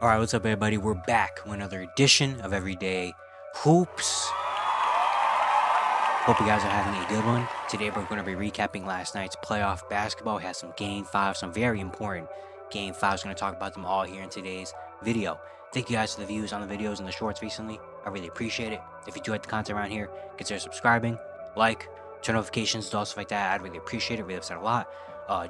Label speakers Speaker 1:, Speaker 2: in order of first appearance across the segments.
Speaker 1: Alright, what's up, everybody? We're back with another edition of Everyday Hoops. Hope you guys are having a good one. Today, we're going to be recapping last night's playoff basketball. We had some Game 5, some very important Game 5s. Going to talk about them all here in today's video. Thank you guys for the views on the videos and the shorts recently. I really appreciate it. If you do like the content around here, consider subscribing, like, turn notifications, do all stuff like that. I'd really appreciate it. Really upset a lot.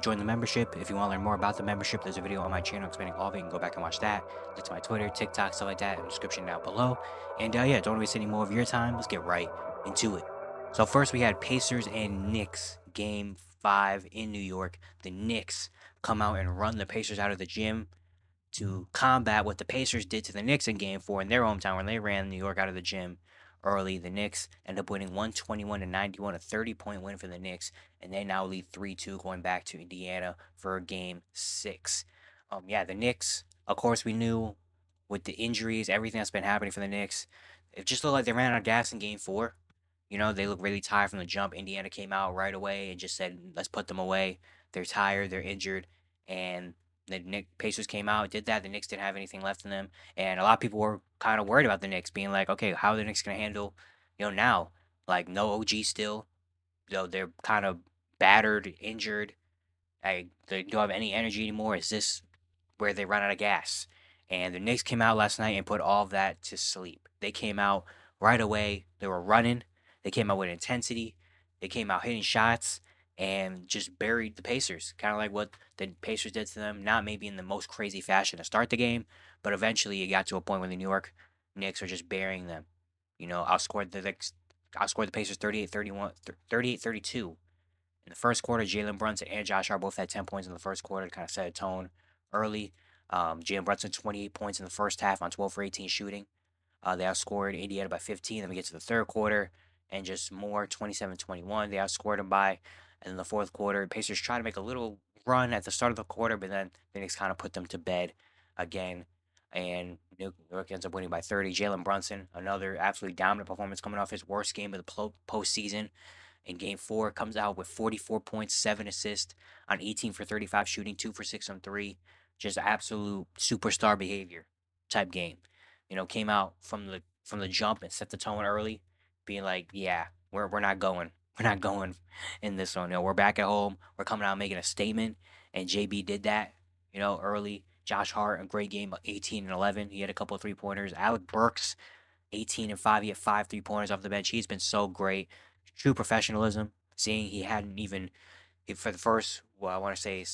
Speaker 1: Join the membership. If you want to learn more about the membership, there's a video on my channel explaining all of it. You can go back and watch that. Link to my Twitter, TikTok, stuff like that in the description down below. And yeah, don't waste any more of your time. Let's get right into it. So first we had Pacers and Knicks game 5 in New York. The Knicks come out and run the Pacers out of the gym to combat what the Pacers did to the Knicks in game 4 in their hometown when they ran New York out of the gym early. The Knicks end up winning 121-91, a 30-point win for the Knicks, and they now lead 3-2 going back to Indiana for game 6. The Knicks, of course, we knew with the injuries, everything that's been happening for the Knicks, it just looked like they ran out of gas in game 4. They look really tired from the jump. Indiana came out right away and just said, let's put them away. They're tired, they're injured. And the Pacers came out, did that. The Knicks didn't have anything left in them. And a lot of people were kind of worried about the Knicks, being like, okay, how are the Knicks going to handle, now? Like, no OG still. They're kind of battered, injured. They don't have any energy anymore. Is this where they run out of gas? And the Knicks came out last night and put all of that to sleep. They came out right away. They were running. They came out with intensity. They came out hitting shots and just buried the Pacers. Kind of like what the Pacers did to them. Not maybe in the most crazy fashion to start the game, but eventually it got to a point where the New York Knicks are just burying them. Outscored the Pacers 38-31, 38-32. In the first quarter, Jalen Brunson and Josh Hart both had 10 points in the first quarter to kind of set a tone early. Jalen Brunson, 28 points in the first half on 12 for 18 shooting. They outscored Indiana by 15. Then we get to the third quarter and just more 27-21. They outscored them by. And in the fourth quarter, Pacers tried to make a little run at the start of the quarter, but then the Knicks kind of put them to bed again. And New York ends up winning by 30. Jalen Brunson, another absolutely dominant performance coming off his worst game of the postseason. In game 4, comes out with 44 points, 7 assists on 18 for 35 shooting, 2 for 6 on 3. Just absolute superstar behavior type game. Came out from the jump and set the tone early, being like, yeah, we're not going. We're not going in this one. We're back at home. We're coming out making a statement. And JB did that, early. Josh Hart, a great game, 18 and 11. He had a couple of 3-pointers. Alec Burks, 18 and 5. He had 5 3-pointers off the bench. He's been so great. True professionalism. Seeing he hadn't even, for the first, I want to say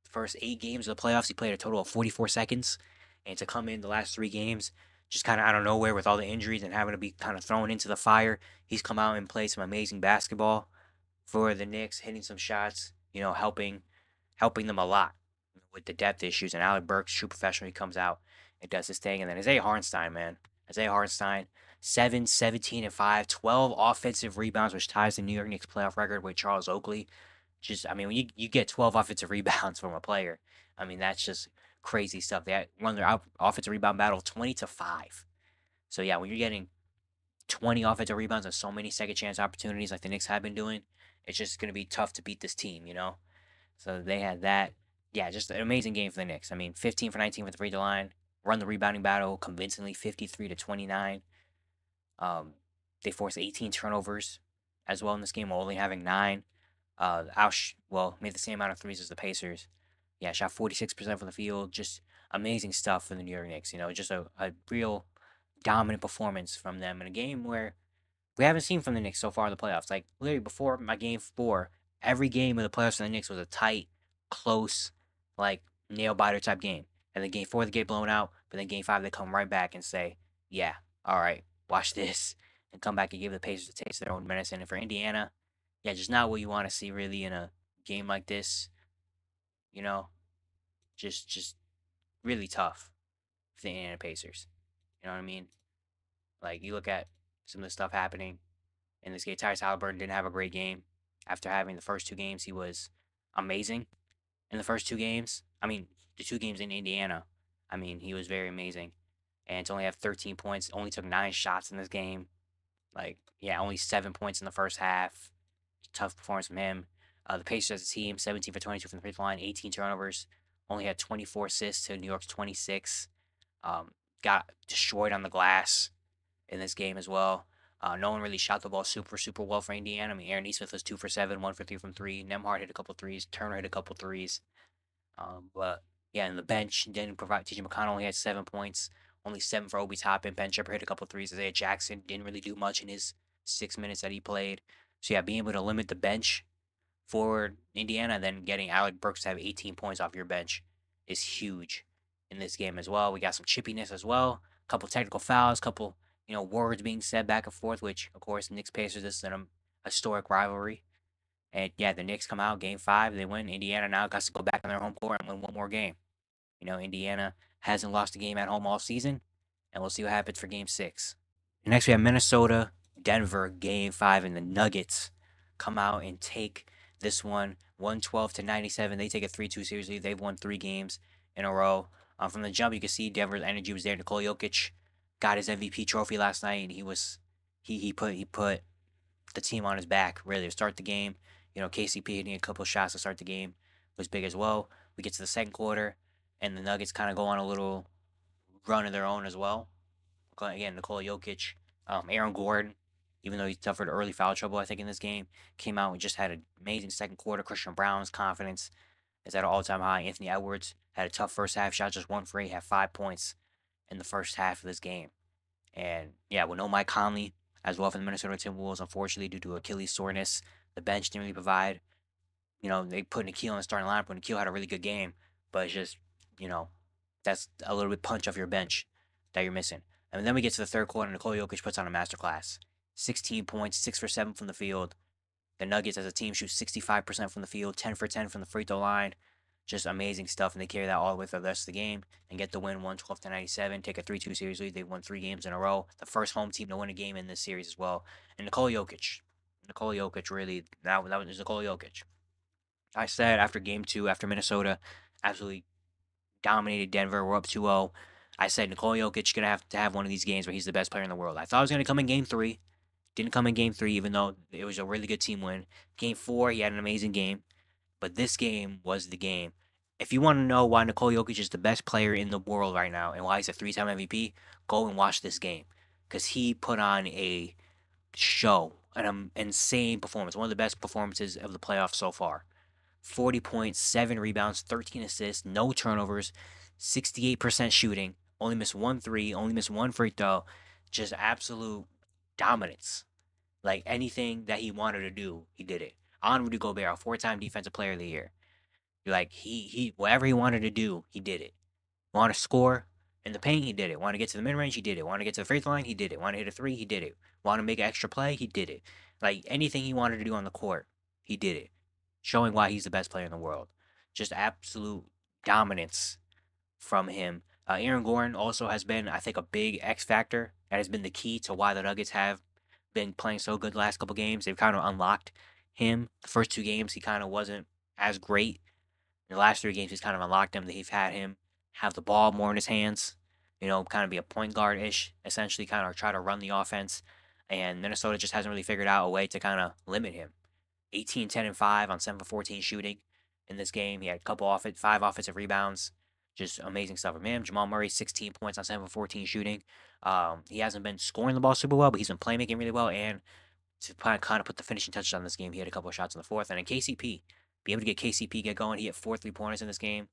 Speaker 1: first 8 games of the playoffs, he played a total of 44 seconds. And to come in the last 3 games, just kind of out of nowhere with all the injuries and having to be kind of thrown into the fire, he's come out and played some amazing basketball for the Knicks, hitting some shots, helping them a lot with the depth issues. And Alec Burks, true professional, he comes out and does his thing. And then Isaiah Hartenstein, man. Isaiah Hartenstein, 7, 17, and 5, 12 offensive rebounds, which ties the New York Knicks playoff record with Charles Oakley. When you get 12 offensive rebounds from a player, that's just crazy stuff. They run their offensive rebound battle 20-5. So, yeah, when you're getting 20 offensive rebounds and so many second chance opportunities like the Knicks have been doing, it's just going to be tough to beat this team. So they had that. Yeah, just an amazing game for the Knicks. 15 for 19 for the free throw line, run the rebounding battle convincingly, 53-29. They forced 18 turnovers as well in this game, while only having 9. Made the same amount of threes as the Pacers. Yeah, shot 46% from the field. Just amazing stuff for the New York Knicks. Just a real dominant performance from them in a game where we haven't seen from the Knicks so far in the playoffs. Like, literally before my game 4, every game of the playoffs for the Knicks was a tight, close, like, nail biter type game. And then game 4, they get blown out. But then game 5, they come right back and say, yeah, all right, watch this. And come back and give the Pacers a taste of their own medicine. And for Indiana, yeah, just not what you want to see really in a game like this. You know, just really tough for the Indiana Pacers. You know what I mean? Like, you look at some of the stuff happening in this game. Tyrese Halliburton didn't have a great game. After having the first 2 games, he was amazing. In the first 2 games, the 2 games in Indiana, he was very amazing. And to only have 13 points, only took 9 shots in this game. Like, yeah, only 7 points in the first half. Tough performance from him. The Pacers as a team, 17 for 22 from the free throw line, 18 turnovers, only had 24 assists to New York's 26. Um, got destroyed on the glass in this game as well. No one really shot the ball super well for Indiana. I mean, Aaron Nesmith was 2 for 7, 1 for 3 from three. Nemhard hit a couple threes. Turner hit a couple threes. But yeah, and the bench didn't provide. TJ McConnell only had 7 points, only 7 for Obi Toppin. Ben Shepherd hit a couple threes. Isaiah Jackson didn't really do much in his 6 minutes that he played. So yeah, being able to limit the bench for Indiana, and then getting Alec Burks to have 18 points off your bench is huge in this game as well. We got some chippiness as well, a couple technical fouls, couple words being said back and forth, which of course Knicks Pacers, this is an historic rivalry. And yeah, the Knicks come out game 5, they win. Indiana now got to go back on their home court and win one more game. Indiana hasn't lost a game at home all season, and we'll see what happens for game 6. Next, we have Minnesota, Denver, game 5, and the Nuggets come out and take this one 112-97. They take a 3-2 series lead. They've won 3 games in a row. From the jump, you can see Denver's energy was there. Nikola Jokic got his MVP trophy last night, and he put the team on his back really to start the game. KCP hitting a couple shots to start the game was big as well. We get to the second quarter, and the Nuggets kind of go on a little run of their own as well. Again, Nikola Jokic, Aaron Gordon, even though he suffered early foul trouble, I think, in this game, came out and just had an amazing second quarter. Christian Brown's confidence is at an all-time high. Anthony Edwards had a tough first half, shot just 1 for 8, had 5 points in the first half of this game. And yeah, with no Mike Conley as well for the Minnesota Timberwolves, unfortunately, due to Achilles soreness, the bench didn't really provide. They put Nikhil in the starting lineup when Nikhil had a really good game, but it's just, you know, that's a little bit punch off your bench that you're missing. And then we get to the third quarter, and Nikola Jokic puts on a masterclass. 16 points, 6 for 7 from the field. The Nuggets as a team shoot 65% from the field, 10 for 10 from the free throw line. Just amazing stuff, and they carry that all the way through the rest of the game and get the win 112-97, take a 3-2 series lead. They've won 3 games in a row. The first home team to win a game in this series as well. And Nikola Jokic. Nikola Jokic really, that was Nikola Jokic. I said after game 2, after Minnesota absolutely dominated Denver, we're up 2-0. I said Nikola Jokic gonna have to have one of these games where he's the best player in the world. I thought it was gonna come in game 3. Didn't come in game 3, even though it was a really good team win. Game 4, he had an amazing game, but this game was the game. If you want to know why Nikola Jokic is the best player in the world right now and why he's a 3-time MVP, go and watch this game because he put on a show, an insane performance, one of the best performances of the playoffs so far. 40 points, 7 rebounds, 13 assists, no turnovers, 68% shooting, only missed 1 3, only missed 1 free throw. Just absolute dominance. Like anything that he wanted to do, he did it. On Rudy Gobert, a 4-time Defensive Player of the Year. Like he whatever he wanted to do, he did it. Want to score in the paint, he did it. Want to get to the mid range, he did it. Want to get to the free throw line, he did it. Want to hit a three, he did it. Want to make an extra play, he did it. Like anything he wanted to do on the court, he did it. Showing why he's the best player in the world. Just absolute dominance from him. Aaron Gordon also has been, I think, a big X factor. That has been the key to why the Nuggets have been playing so good the last couple games. They've kind of unlocked him. The first 2 games, he kind of wasn't as great. In the last 3 games, he's kind of unlocked him. They've had him have the ball more in his hands. Kind of be a point guard ish, essentially, kind of try to run the offense. And Minnesota just hasn't really figured out a way to kind of limit him. 18, 10, and 5 on 7 for 14 shooting in this game. He had a couple 5 offensive rebounds. Just amazing stuff from him. Jamal Murray, 16 points on 7 for 14 shooting. He hasn't been scoring the ball super well, but he's been playmaking really well. And to kind of put the finishing touches on this game, he had a couple of shots in the fourth. And then KCP, be able to get KCP get going. He had 4 3-pointers in this game.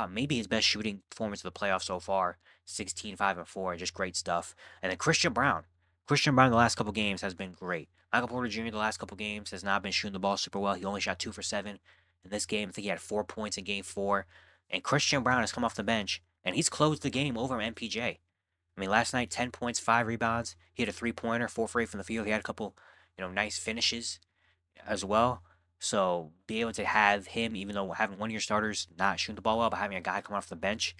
Speaker 1: Maybe his best shooting performance of the playoffs so far. 16, 5, and 4. Just great stuff. And then Christian Brown. Christian Brown the last couple games has been great. Michael Porter Jr. the last couple games has not been shooting the ball super well. He only shot 2 for 7 in this game. I think he had 4 points in game 4. And Christian Brown has come off the bench, and he's closed the game over MPJ. I mean, last night, 10 points, 5 rebounds. He had a 3-pointer, 4 for 8 from the field. He had a couple, nice finishes as well. So, be able to have him, even though having one of your starters not shooting the ball well, but having a guy come off the bench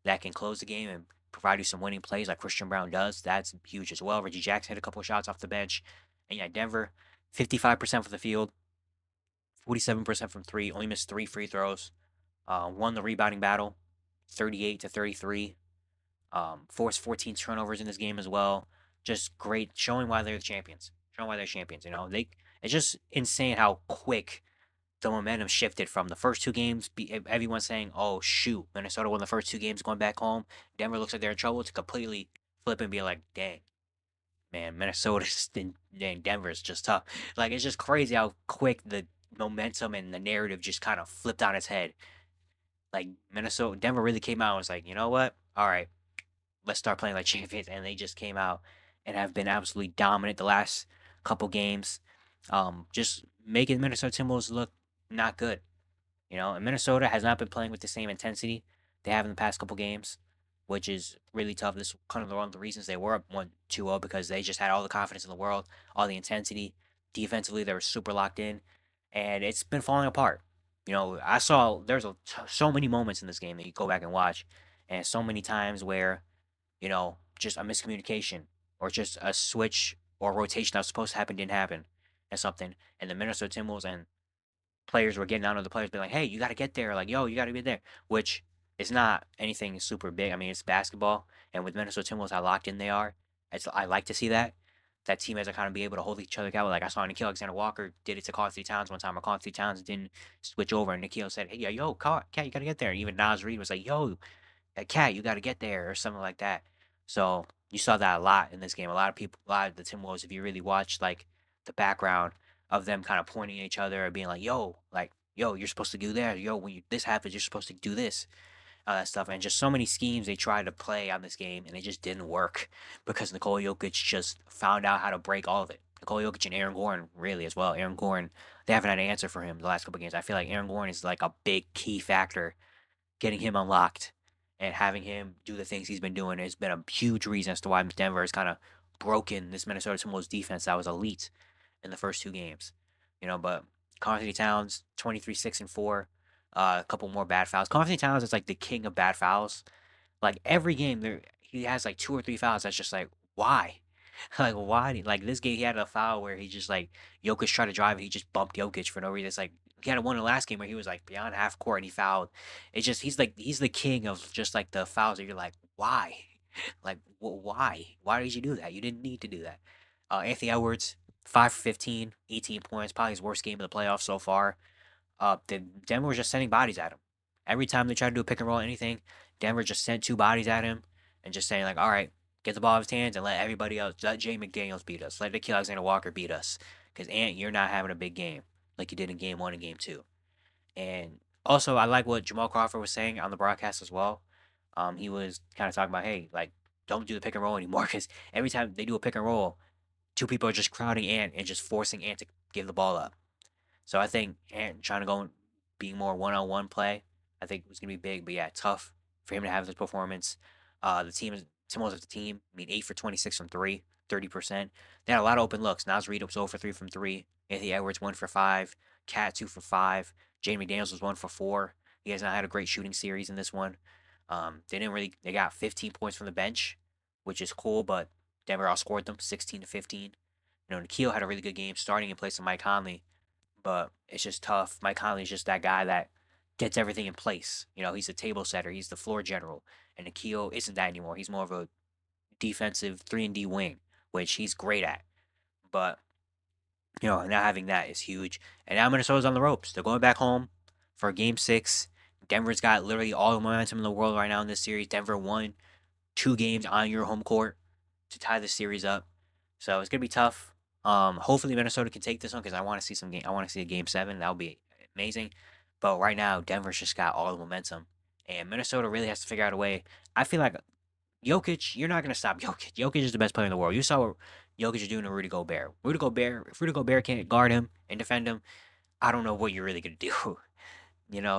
Speaker 1: that can close the game and provide you some winning plays like Christian Brown does, that's huge as well. Reggie Jackson had a couple of shots off the bench. And yeah, Denver, 55% from the field, 47% from 3, only missed 3 free throws. Won the rebounding battle, 38-33. Forced 14 turnovers in this game as well. Just great, showing why they're the champions. Showing why they're champions. It's just insane how quick the momentum shifted from the first two games. Everyone saying, "Oh shoot, Minnesota won the first two games, going back home. Denver looks like they're in trouble," to completely flip and be like, "Dang, man, Minnesota's and Denver's just tough." Like it's just crazy how quick the momentum and the narrative just kind of flipped on its head. Like Denver really came out and was like, you know what? All right, let's start playing like champions. And they just came out and have been absolutely dominant the last couple games. Just making Minnesota Timberwolves look not good. And Minnesota has not been playing with the same intensity they have in the past couple games, which is really tough. This is kind of one of the reasons they were up 1-2-0, because they just had all the confidence in the world, all the intensity. Defensively, they were super locked in, and it's been falling apart. I saw there's so many moments in this game that you go back and watch, and so many times where, just a miscommunication or just a switch or rotation that was supposed to happen didn't happen and something. And the Minnesota Timberwolves and players were getting on to the players, being like, "Hey, you got to get there!" Like, "Yo, you got to be there," which is not anything super big. I mean, it's basketball, and with Minnesota Timberwolves, how locked in they are, I like to see that team as to kind of be able to hold each other accountable. Like I saw Nikhil Alexander Walker did it to Carl Towns one time, or Carl Towns didn't switch over, and Nikhil said, "Hey, yo, Cat, you got to get there." And even Nas Reed was like, "Yo, Cat, you got to get there," or something like that. So you saw that a lot in this game. A lot of people, a lot of the Timberwolves, if you really watch like the background of them kind of pointing at each other and being like, yo, you're supposed to do that. Yo, when this happens, you're supposed to do this, all that stuff. And just so many schemes they tried to play on this game, and it just didn't work because Nikola Jokic just found out how to break all of it. Nikola Jokic and Aaron Gordon, really, as well. Aaron Gordon, they haven't had an answer for him the last couple games. I feel like Aaron Gordon is like a big key factor, getting him unlocked and having him do the things he's been doing has been a huge reason as to why Denver has kind of broken this Minnesota Timberwolves defense that was elite in the first two games. But Carl Towns, 23, 6, and 4. A couple more bad fouls. Carl Towns is like the king of bad fouls. Like every game, he has like two or three fouls. That's just like, why? Like why? Like this game, he had a foul where he just like Jokic tried to drive and he just bumped Jokic for no reason. It's like he had one in the last game where he was like beyond half court and he fouled. It's just he's the king of just like the fouls that you're like, why? Like why? Why did you do that? You didn't need to do that. Anthony Edwards, 5 for 15, 18 points, probably his worst game of the playoffs so far. Denver was just sending bodies at him. Every time they tried to do a pick and roll, anything, Denver just sent two bodies at him and just saying like, all right, get the ball out of his hands and let everybody else, let Jay McDaniels beat us, let Nikhil Alexander Walker beat us, because Ant, you're not having a big game like you did in game one and game two. And also, I like what Jamal Crawford was saying on the broadcast as well. He was kind of talking about, hey, like, don't do the pick and roll anymore, because every time they do a pick and roll, two people are just crowding Ant and just forcing Ant to give the ball up. So I think Ant trying to go and being more one-on-one play, I think was gonna be big. But yeah, tough for him to have this performance. The team is Timberwolves as a team. I mean, 8 for 26 from three, 30%. They had a lot of open looks. Nas Reed was 0 for 3 from three. Anthony Edwards 1 for 5. Cat 2 for 5. Jaden McDaniels was 1 for 4. He has not had a great shooting series in this one. They got 15 points from the bench, which is cool, but Denver outscored them 16 to 15. Nikhil had a really good game starting in place of Mike Conley, but it's just tough. Mike Conley's just that guy that gets everything in place. He's the table setter, he's the floor general, and Nikhil isn't that anymore. He's more of a defensive 3-and-D wing, which he's great at. But now having that is huge. And now Minnesota's on the ropes. They're going back home for Game 6. Denver's got literally all the momentum in the world right now in this series. Denver won 2 games on your home court to tie the series up. So it's gonna be tough. Hopefully Minnesota can take this one, because I want to see some game. I want to see a Game 7. That would be amazing. But right now, Denver's just got all the momentum, and Minnesota really has to figure out a way. I feel like Jokic, you're not gonna stop Jokic. Jokic is the best player in the world. You saw what Jokic is doing to Rudy Gobert. If Rudy Gobert can't guard him and defend him, I don't know what you're really gonna do.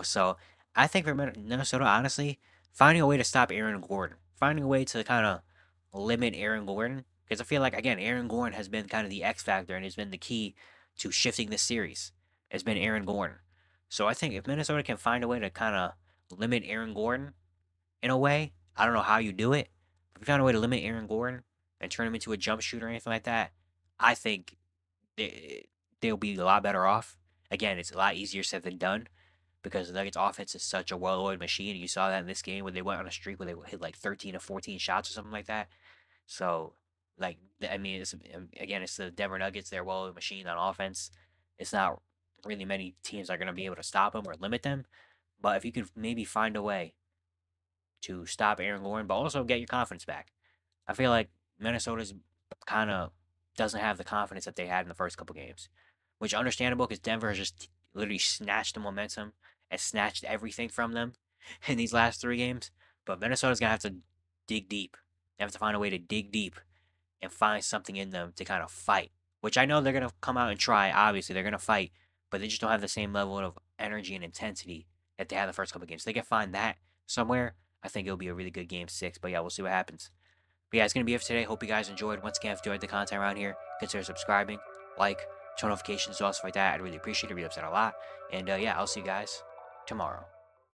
Speaker 1: So I think for Minnesota, honestly, finding a way to stop Aaron Gordon, finding a way to kind of limit Aaron Gordon, because I feel like, again, Aaron Gordon has been kind of the X factor and has been the key to shifting this series. Has been Aaron Gordon. So I think if Minnesota can find a way to kind of limit Aaron Gordon in a way, I don't know how you do it, but if you found a way to limit Aaron Gordon and turn him into a jump shooter or anything like that, I think they'll be a lot better off. Again, it's a lot easier said than done, because the Nuggets offense is such a well-oiled machine. You saw that in this game when they went on a streak where they hit like 13 or 14 shots or something like that. So, I mean, again, it's the Denver Nuggets. They're a well-oiled machine on offense. It's not really many teams are going to be able to stop him or limit them. But if you could maybe find a way to stop Aaron Gordon, but also get your confidence back. I feel like Minnesota's kind of doesn't have the confidence that they had in the first couple games, which is understandable because Denver has just literally snatched the momentum and snatched everything from them in these last 3 games. But Minnesota's gonna have to dig deep. They have to find a way to dig deep and find something in them to kind of fight. Which I know they're gonna come out and try. Obviously, they're gonna fight, but they just don't have the same level of energy and intensity that they had in the first couple games. If they can find that somewhere, I think it'll be a really good game 6. But yeah, we'll see what happens. But yeah, it's gonna be it for today. Hope you guys enjoyed. Once again, if you enjoyed the content around here, consider subscribing, like, turn notifications, all stuff like that. I'd really appreciate it. Really upset a lot. And yeah, I'll see you guys tomorrow.